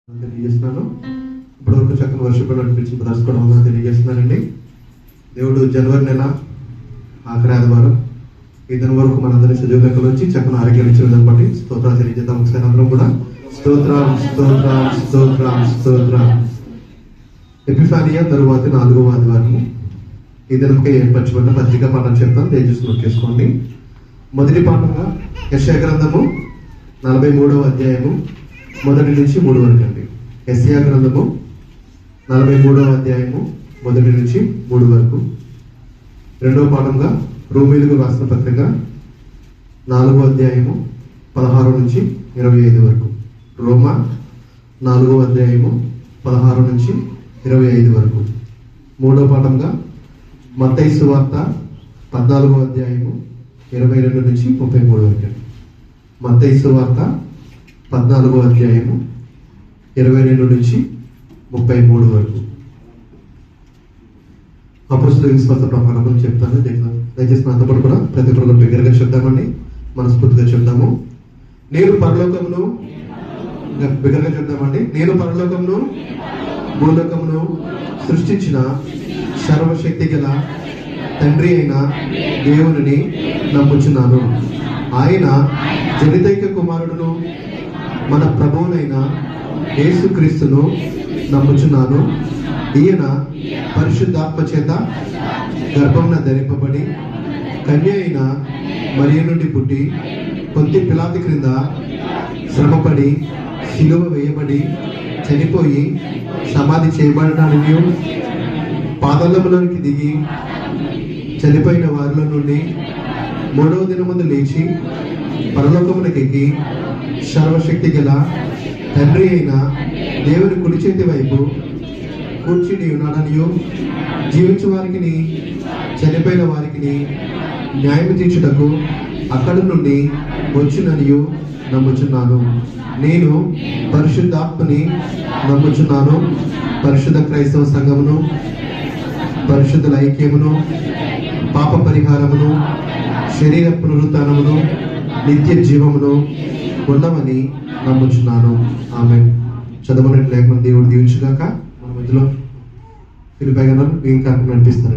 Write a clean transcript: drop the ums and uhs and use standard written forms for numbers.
తెలియజేస్తున్నాను. ఇప్పటివరకు చక్కని వర్షం నడిపించి ప్రదర్శించడం తెలియజేస్తున్నానండి. దేవుడు జనవరి నెల ఆఖరి ఆదివారం ఈ దిన వరకు మనందరినీ సజీవ లెక్కలు వచ్చి చక్కని ఆరోగ్యం ఇచ్చిన విధానం బట్టి స్తోత్రాలు తెలియజేద్దాం. ఒకసారి అందరం కూడా స్తోత్రం స్తోత్రం స్తోత్రం స్తోత్రం. ఎపిఫానియా తరువాత 4వ ఆదివారము ఈ దినంకే ఏర్పరచబడిన పత్రికా పాఠం చెప్తాను. దయచేసి నోట్ చేసుకోండి. మొదటి పాఠంగా యెషయా గ్రంథము 43వ అధ్యాయము 1 నుంచి 3 వరకు అండి. యెషయా గ్రంథము 43వ అధ్యాయము 1 నుంచి 3 వరకు. రెండవ పాఠంగా రోమీయులకు రాసిన పత్రిక 4వ అధ్యాయము 16 నుంచి 25 వరకు. రోమా 4వ అధ్యాయము 16 నుంచి 25 వరకు. మూడవ పాఠంగా మత్తయి సువార్త 14వ అధ్యాయము 22 నుంచి 33 వరకు. మత్తయి సువార్త 14వ అధ్యాయము 22 నుంచి 33 వరకు. అపొస్తలుల విశ్వాస ప్రమాణం చెప్తాను. దయచేసి నాతో పాటు కూడా ప్రతి ఒక్కరు బిగ్గరగా చెప్తామండి, మనస్ఫూర్తిగా చెప్తాము. నేను పరలోకమును, బిగ్గరగా చెప్తామండి. నేను పరలోకమును భూలోకమును సృష్టించిన సర్వశక్తి గల తండ్రి అయిన దేవుని నమ్ముచున్నాను. ఆయన జనితైక కుమారుడును మన ప్రభువునైన యేసుక్రీస్తును నమ్ముచున్నాను. ఈయన పరిశుద్ధాత్మ చేత గర్భమున ధరింపబడి కన్య అయిన మరియ నుండి పుట్టి పొంతి పిలాతు క్రింద శ్రమపడి శిలువ వేయబడి చనిపోయి సమాధి చేయబడడానికి పాతాళములోనికి దిగి చనిపోయిన వారిలో నుండి 3వ దినమందు లేచి పరలోకమునకెక్కి సర్వశక్తి గల తండ్రి అయిన దేవుని కుడి చేతి వైపు కూర్చుని ఉన్నాడనియో, జీవించే వారికి చనిపోయిన వారికి న్యాయం తీర్చుటకు అక్కడి నుండి వచ్చుననియో నమ్ముచున్నాను. నేను పరిశుద్ధాత్మని నమ్ముచున్నాను. పరిశుద్ధ క్రైస్తవ సంఘమును, పరిశుద్ధుల ఐక్యమును, పాప పరిహారమును, శరీర పునరుత్థానమును, నిత్య జీవమును ఉన్నవని నమ్ముచున్నాను. ఆమేన్. చదవనట్టు లేకుండా దేవుడు దీవించుగాక. మన మధ్యలో ఫిలిప్పీ గారు ఇంకా నడిపిస్తారు.